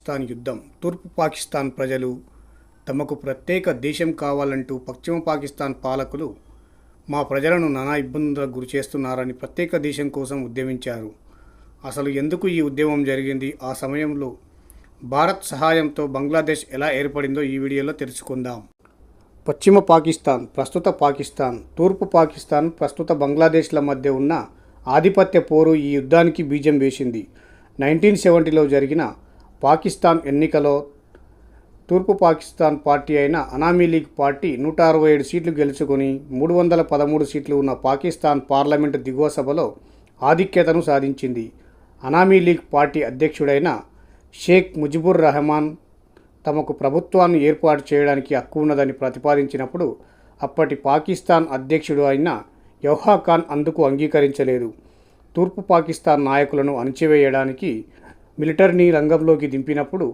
పాకిస్తాన్ యుద్ధం. తూర్పు పాకిస్తాన్ ప్రజలు తమకు ప్రత్యేక దేశం కావాలంటూ పశ్చిమ పాకిస్తాన్ పాలకులు మా ప్రజలను నానా ఇబ్బందులకు గురి చేస్తున్నారని ప్రత్యేక దేశం కోసం ఉద్యమించారు. అసలు ఎందుకు ఈ ఉద్యమం జరిగింది, ఆ సమయంలో భారత్ సహాయంతో బంగ్లాదేశ్ ఎలా ఏర్పడిందో ఈ వీడియోలో తెలుసుకుందాం. పశ్చిమ పాకిస్తాన్, ప్రస్తుత పాకిస్తాన్, తూర్పు పాకిస్తాన్, ప్రస్తుత బంగ్లాదేశ్ల మధ్య ఉన్న ఆధిపత్య పోరు ఈ యుద్ధానికి బీజం వేసింది. 1970లో జరిగిన పాకిస్తాన్ ఎన్నికలో తూర్పు పాకిస్తాన్ పార్టీ అయిన అనామీ లీగ్ పార్టీ 167 సీట్లు గెలుచుకొని 313 సీట్లు ఉన్న పాకిస్తాన్ పార్లమెంటు దిగువ సభలో ఆధిక్యతను సాధించింది. అనామీ లీగ్ పార్టీ అధ్యక్షుడైన షేక్ ముజిబుర్ రెహమాన్ తమకు ప్రభుత్వాన్ని ఏర్పాటు చేయడానికి హక్కు ఉన్నదని ప్రతిపాదించినప్పుడు అప్పటి పాకిస్తాన్ అధ్యక్షుడు అయిన యహ్యా ఖాన్ అందుకు అంగీకరించలేదు. తూర్పు పాకిస్తాన్ నాయకులను అణచివేయడానికి మిలిటరీని రంగంలోకి దింపినప్పుడు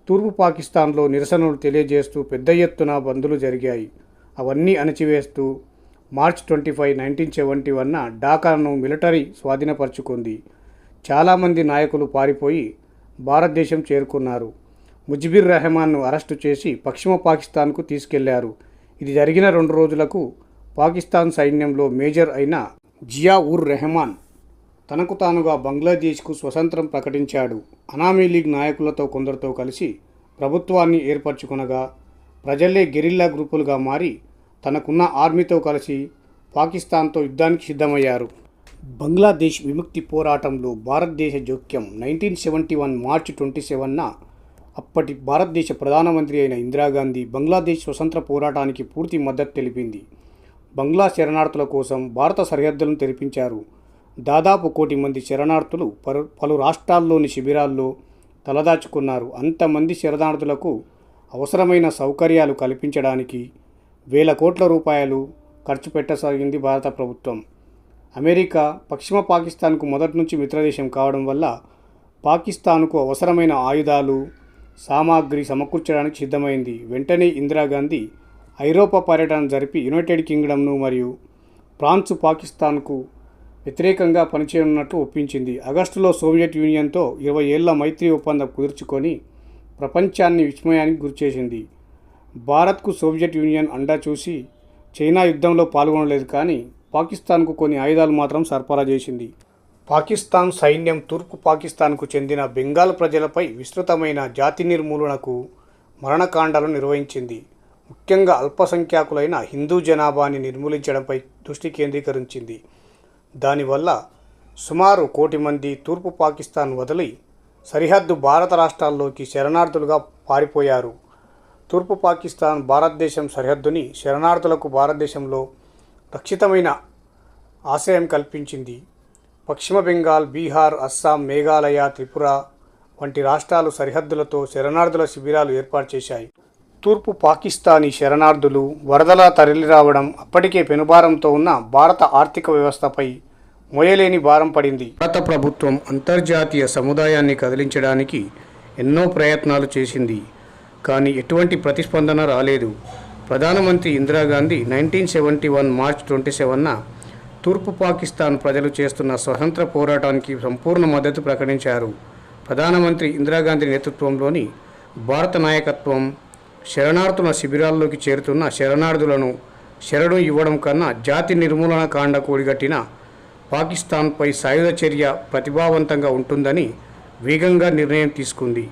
తూర్పు పాకిస్తాన్లో నిరసనలు తెలియజేస్తూ పెద్ద ఎత్తున బందులు జరిగాయి. అవన్నీ అణచివేస్తూ మార్చ్ 25, 1971న ఢాకాను మిలిటరీ స్వాధీనపరుచుకుంది. చాలామంది నాయకులు పారిపోయి భారతదేశం చేరుకున్నారు. ముజిబుర్ రెహమాన్ను అరెస్టు చేసి పశ్చిమ పాకిస్తాన్కు తీసుకెళ్లారు. ఇది జరిగిన 2 రోజులకు పాకిస్తాన్ సైన్యంలో మేజర్ అయిన జియా ఉర్ రెహమాన్ తనకు తానుగా బంగ్లాదేశ్కు స్వతంత్రం ప్రకటించాడు. అనామీ లీగ్ నాయకులతో కొందరితో కలిసి ప్రభుత్వాన్ని ఏర్పరచుకొనగా ప్రజలే గెరిల్లా గ్రూపులుగా మారి తనకున్న ఆర్మీతో కలిసి పాకిస్తాన్తో యుద్ధానికి సిద్ధమయ్యారు. బంగ్లాదేశ్ విముక్తి పోరాటంలో భారతదేశ జోక్యం. 1971 మార్చి 27న అప్పటి భారతదేశ ప్రధానమంత్రి అయిన ఇందిరాగాంధీ బంగ్లాదేశ్ స్వతంత్ర పోరాటానికి పూర్తి మద్దతు తెలిపింది. బంగ్లా శరణార్థుల కోసం భారత సరిహద్దులను తెరిపించారు. దాదాపు 1 కోటి మంది శరణార్థులు పలు రాష్ట్రాల్లోని శిబిరాల్లో తలదాచుకున్నారు. అంతమంది శరణార్థులకు అవసరమైన సౌకర్యాలు కల్పించడానికి వేల కోట్ల రూపాయలు ఖర్చు పెట్టసాగింది భారత ప్రభుత్వం. అమెరికా పశ్చిమ పాకిస్తాన్కు మొదటి నుంచి మిత్రదేశం కావడం వల్ల పాకిస్తాన్కు అవసరమైన ఆయుధాలు, సామాగ్రి సమకూర్చడానికి సిద్ధమైంది. వెంటనే ఇందిరాగాంధీ ఐరోపా పర్యటన జరిపి యునైటెడ్ కింగ్డమ్ను మరియు ఫ్రాన్స్ పాకిస్తాన్కు వ్యతిరేకంగా పనిచేయనున్నట్లు ఒప్పించింది. ఆగస్టులో సోవియట్ యూనియన్తో 20 ఏళ్ల మైత్రి ఒప్పందం కుదుర్చుకొని ప్రపంచాన్ని విస్మయానికి గురిచేసింది. భారత్కు సోవియట్ యూనియన్ అండా చూసి చైనా యుద్ధంలో పాల్గొనలేదు, కానీ పాకిస్తాన్కు కొన్ని ఆయుధాలు మాత్రం సరఫరా చేసింది. పాకిస్తాన్ సైన్యం తూర్పు పాకిస్తాన్కు చెందిన బెంగాల్ ప్రజలపై విస్తృతమైన జాతి నిర్మూలనకు మరణకాండాలను నిర్వహించింది. ముఖ్యంగా అల్పసంఖ్యాకులైన హిందూ జనాభాని నిర్మూలించడంపై దృష్టి కేంద్రీకరించింది. దానివల్ల సుమారు 1 కోటి మంది తూర్పు పాకిస్తాన్ వదిలి సరిహద్దు భారత రాష్ట్రాల్లోకి శరణార్థులుగా పారిపోయారు. తూర్పు పాకిస్తాన్ భారతదేశం సరిహద్దుని శరణార్థులకు భారతదేశంలో రక్షితమైన ఆశ్రయం కల్పించింది. పశ్చిమ బెంగాల్, బీహార్, అస్సాం, మేఘాలయ, త్రిపుర వంటి రాష్ట్రాలు సరిహద్దులతో శరణార్థుల శిబిరాలు ఏర్పాటు చేశాయి. తూర్పు పాకిస్తానీ శరణార్థులు వరదలా తరలిరావడం అప్పటికే పెనుభారంతో ఉన్న భారత ఆర్థిక వ్యవస్థపై మోయలేని భారం పడింది. భారత ప్రభుత్వం అంతర్జాతీయ సముదాయాన్ని కదిలించడానికి ఎన్నో ప్రయత్నాలు చేసింది, కానీ ఎటువంటి ప్రతిస్పందన రాలేదు. ప్రధానమంత్రి ఇందిరాగాంధీ 1971 మార్చి 27న తూర్పు పాకిస్తాన్ ప్రజలు చేస్తున్న స్వతంత్ర పోరాటానికి సంపూర్ణ మద్దతు ప్రకటించారు. ప్రధానమంత్రి ఇందిరాగాంధీ నేతృత్వంలోని భారత నాయకత్వం శరణార్థుల శిబిరాల్లోకి చేరుతున్న శరణార్థులను శరణు ఇవ్వడం కన్నా జాతి నిర్మూలన కాండకు ఒడిగట్టిన పాకిస్తాన్పై సాయుధ చర్య ప్రతిభావంతంగా ఉంటుందని వేగంగా నిర్ణయం తీసుకుంది.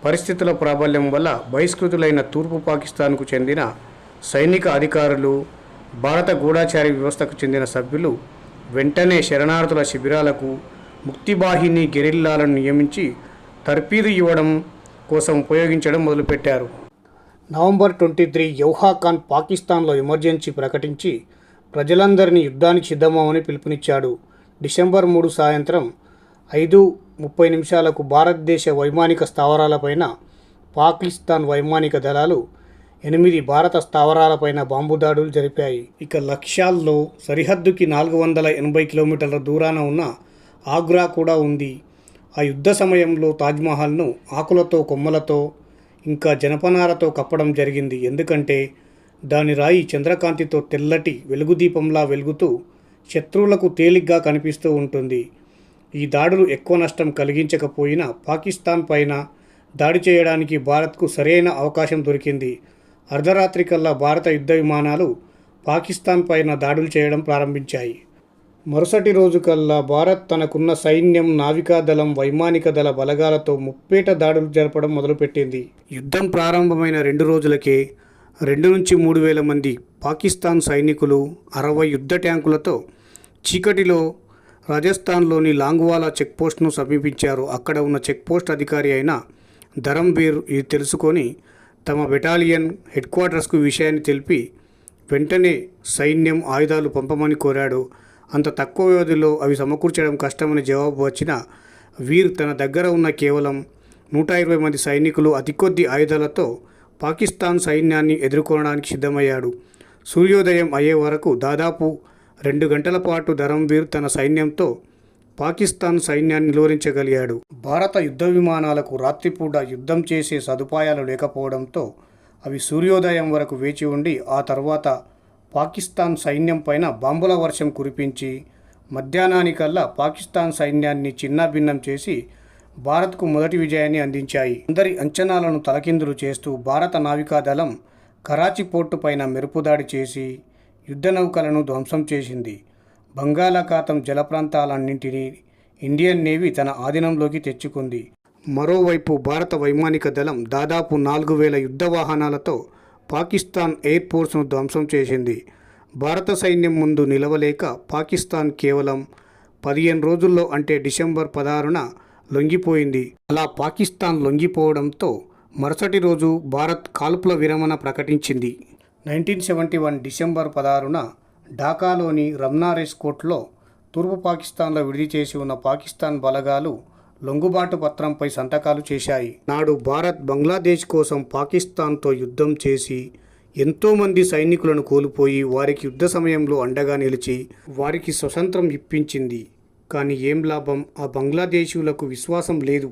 పరిస్థితుల ప్రాబల్యం వల్ల బహిష్కృతులైన తూర్పు పాకిస్తాన్కు చెందిన సైనిక అధికారులు, భారత గూఢచారి వ్యవస్థకు చెందిన సభ్యులు వెంటనే శరణార్థుల శిబిరాలకు ముక్తిబాహిని గెరిల్లాలను నియమించి తర్ఫీదు ఇవ్వడం కోసం ఉపయోగించడం మొదలుపెట్టారు. నవంబర్ 23 యహ్యా ఖాన్ పాకిస్తాన్లో ఎమర్జెన్సీ ప్రకటించి ప్రజలందరినీ యుద్ధానికి సిద్ధమని పిలుపునిచ్చాడు. డిసెంబర్ 3 సాయంత్రం 5:30 భారతదేశ వైమానిక స్థావరాలపైన పాకిస్తాన్ వైమానిక దళాలు 8 భారత స్థావరాలపైన బాంబు దాడులు జరిపాయి. ఇక లక్ష్యాల్లో సరిహద్దుకి 480 కిలోమీటర్ల దూరాన ఉన్న ఆగ్రా కూడా ఉంది. ఆ యుద్ధ సమయంలో తాజ్మహల్ను ఆకులతో, కొమ్మలతో, ఇంకా జనపనారతో కప్పడం జరిగింది. ఎందుకంటే దాని రాయి చంద్రకాంతితో తెల్లటి వెలుగుదీపంలా వెలుగుతూ శత్రువులకు తేలిగ్గా కనిపిస్తూ ఉంటుంది. ఈ దాడులు ఎక్కువ నష్టం కలిగించకపోయినా పాకిస్తాన్ పైన దాడి చేయడానికి భారత్కు సరైన అవకాశం దొరికింది. అర్ధరాత్రి కల్లా భారత యుద్ధ విమానాలు పాకిస్తాన్ పైన దాడులు చేయడం ప్రారంభించాయి. మరుసటి రోజు కల్లా భారత్ తనకున్న సైన్యం, నావికాదళం, వైమానిక దళ బలగాలతో ముప్పేట దాడులు జరపడం మొదలుపెట్టింది. యుద్ధం ప్రారంభమైన 2 రోజులకే 2-3 వేల మంది పాకిస్తాన్ సైనికులు 60 యుద్ధ ట్యాంకులతో చీకటిలో రాజస్థాన్లోని లాంగ్వాలా చెక్పోస్ట్ను సమీపించారు. అక్కడ ఉన్న చెక్పోస్ట్ అధికారి అయిన ధరంవీర్ ఇది తెలుసుకొని తమ బెటాలియన్ హెడ్క్వార్టర్స్కు విషయాన్ని తెలిపి వెంటనే సైన్యం, ఆయుధాలు పంపమని కోరాడు. అంత తక్కువ వ్యవధిలో అవి సమకూర్చడం కష్టమని జవాబు వచ్చిన వీర్ తన దగ్గర ఉన్న కేవలం 120 మంది సైనికులు, అతి కొద్ది ఆయుధాలతో పాకిస్తాన్ సైన్యాన్ని ఎదుర్కొనడానికి సిద్ధమయ్యాడు. సూర్యోదయం అయ్యే వరకు దాదాపు 2 గంటల పాటు ధరంవీర్ తన సైన్యంతో పాకిస్తాన్ సైన్యాన్ని నిలువరించగలిగాడు. భారత యుద్ధ విమానాలకు రాత్రిపూట యుద్ధం చేసే సదుపాయాలు లేకపోవడంతో అవి సూర్యోదయం వరకు వేచి ఉండి ఆ తర్వాత పాకిస్తాన్ సైన్యం పైన బాంబుల వర్షం కురిపించి మధ్యాహ్నానికల్లా పాకిస్తాన్ సైన్యాన్ని చిన్నాభిన్నం చేసి భారత్కు మొదటి విజయాన్ని అందించాయి. అందరి అంచనాలను తలకిందులు చేస్తూ భారత నావికాదళం కరాచీ పోర్టు పైన మెరుపుదాడి చేసి యుద్ధ నౌకలను ధ్వంసం చేసింది. బంగాళాఖాతం జల ప్రాంతాలన్నింటినీ ఇండియన్ నేవీ తన ఆధీనంలోకి తెచ్చుకుంది. మరోవైపు భారత వైమానిక దళం దాదాపు 4,000 యుద్ధ వాహనాలతో పాకిస్తాన్ ఎయిర్ ఫోర్స్ను ధ్వంసం చేసింది. భారత సైన్యం ముందు నిలవలేక పాకిస్తాన్ కేవలం 15 రోజుల్లో అంటే డిసెంబర్ 16న లొంగిపోయింది. అలా పాకిస్తాన్ లొంగిపోవడంతో మరుసటి రోజు భారత్ కాల్పుల విరమణ ప్రకటించింది. 1971 డిసెంబర్ 16న ఢాకాలోని రమ్నా రేస్ కోర్టులో తూర్పు పాకిస్తాన్లో విడిది చేసి ఉన్న పాకిస్తాన్ బలగాలు లొంగుబాటు పత్రంపై సంతకాలు చేశాయి. నాడు భారత్ బంగ్లాదేశ్ కోసం పాకిస్తాన్తో యుద్ధం చేసి ఎంతోమంది సైనికులను కోల్పోయి వారికి యుద్ధ సమయంలో అండగా నిలిచి వారికి స్వతంత్రం ఇప్పించింది. కానీ ఏం లాభం? ఆ బంగ్లాదేశీయులకు విశ్వాసం లేదు.